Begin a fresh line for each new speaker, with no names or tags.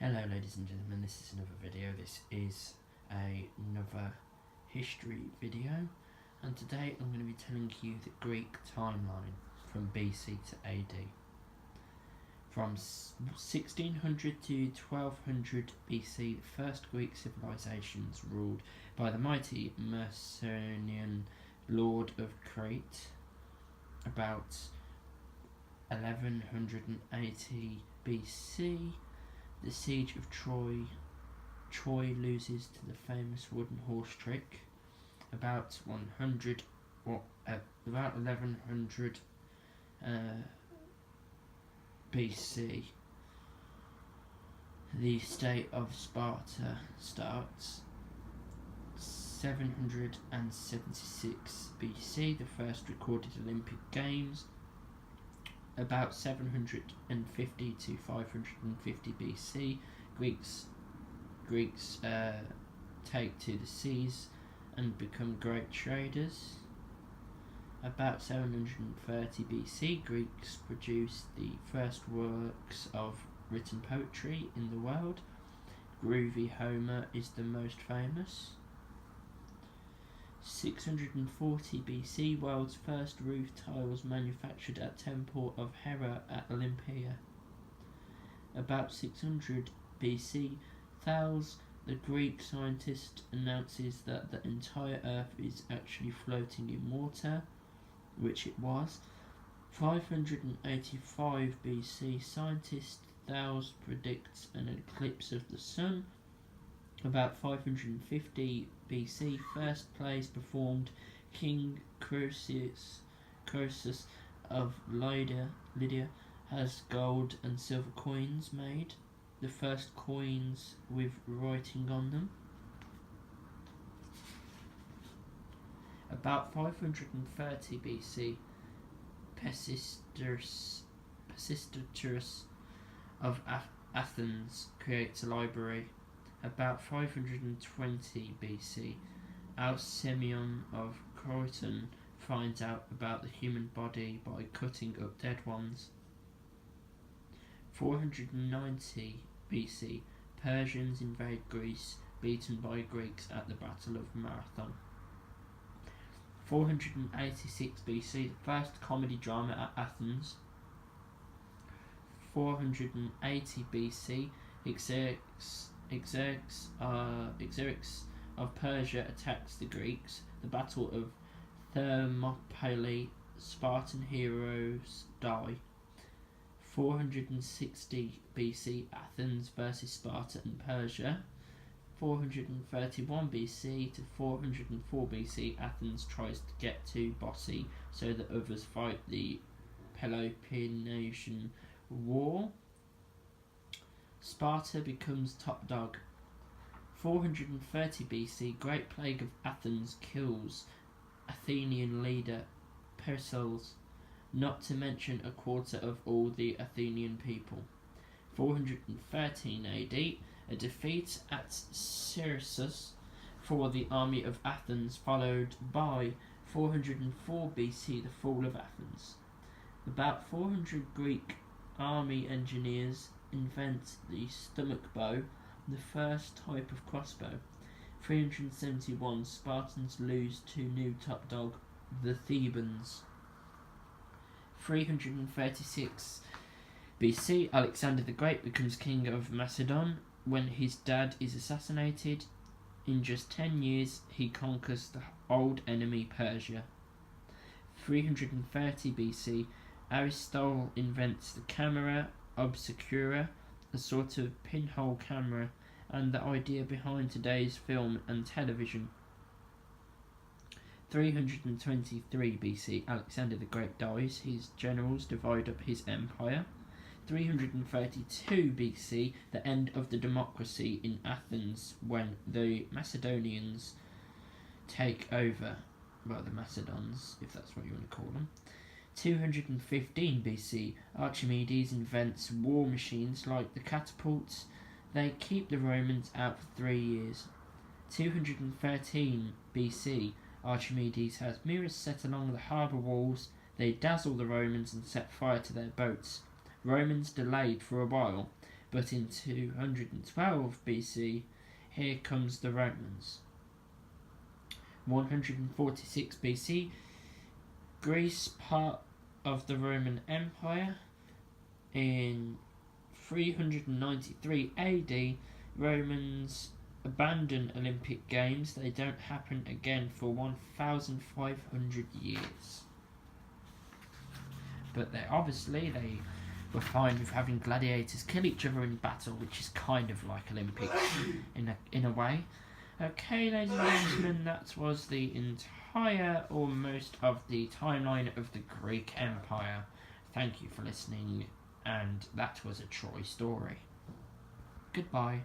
Hello ladies and gentlemen, this is another video. This is another history video, and today I'm going to be telling you the Greek timeline from BC to AD. From 1600 to 1200 BC, the first Greek civilizations ruled by the mighty Mycenaean lord of Crete. About 1180 BC, the siege of Troy loses to the famous wooden horse trick. About 1100 BC, the state of Sparta starts. 776 BC, the first recorded Olympic Games. About 750 to 550 BC, Greeks take to the seas and become great traders. About 730 BC, Greeks produced the first works of written poetry in the world. Groovy Homer is the most famous. 640 BC, world's first roof tiles manufactured at Temple of Hera at Olympia. About 600 BC, Thales, the Greek scientist, announces that the entire Earth is actually floating in water, which it was. 585 BC, scientist Thales predicts an eclipse of the sun. About 550 BC, first plays performed. King Croesus of Lydia has gold and silver coins made, the first coins with writing on them. About 530 BC, Pisistratus of Athens creates a library. About 520 BC, Alcmaeon of Croton finds out about the human body by cutting up dead ones. 490 BC, Persians invade Greece, beaten by Greeks at the Battle of Marathon. 486 BC, the first comedy drama at Athens. 480 BC, Xerxes of Persia attacks the Greeks. The Battle of Thermopylae, Spartan heroes die. 460 BC, Athens versus Sparta and Persia. 431 BC to 404 BC, Athens tries to get to Bossy so that others fight the Peloponnesian War. Sparta becomes top dog. 430 BC, Great Plague of Athens kills Athenian leader Pericles, not to mention a quarter of all the Athenian people. 413 AD, a defeat at Syracuse for the army of Athens, followed by 404 BC, the fall of Athens. About 400 Greek army engineers invent the stomach bow, the first type of crossbow. 371, Spartans lose to new top dog, the Thebans. 336 BC, Alexander the Great becomes king of Macedon when his dad is assassinated. In just 10 years, he conquers the old enemy Persia. 330 BC, Aristotle invents the camera obscura, a sort of pinhole camera, and the idea behind today's film and television. 323 BC, Alexander the Great dies. His generals divide up his empire. 332 BC, the end of the democracy in Athens when the Macedonians take over. Well, the Macedons, if that's what you want to call them. 215 BC, Archimedes invents war machines like the catapults. They keep the Romans out for 3 years. 213 BC, Archimedes has mirrors set along the harbour walls. They dazzle the Romans and set fire to their boats. Romans delayed for a while, But in 212 BC, here comes the Romans. 146 BC, Greece, part of the Roman Empire. In 393 AD, Romans abandon Olympic Games. They don't happen again for 1,500 years. But they were fine with having gladiators kill each other in battle, which is kind of like Olympics in a way. Okay, ladies and gentlemen, that was the entire or most of the timeline of the Greek Empire. Thank you for listening, and that was a Troy story. Goodbye.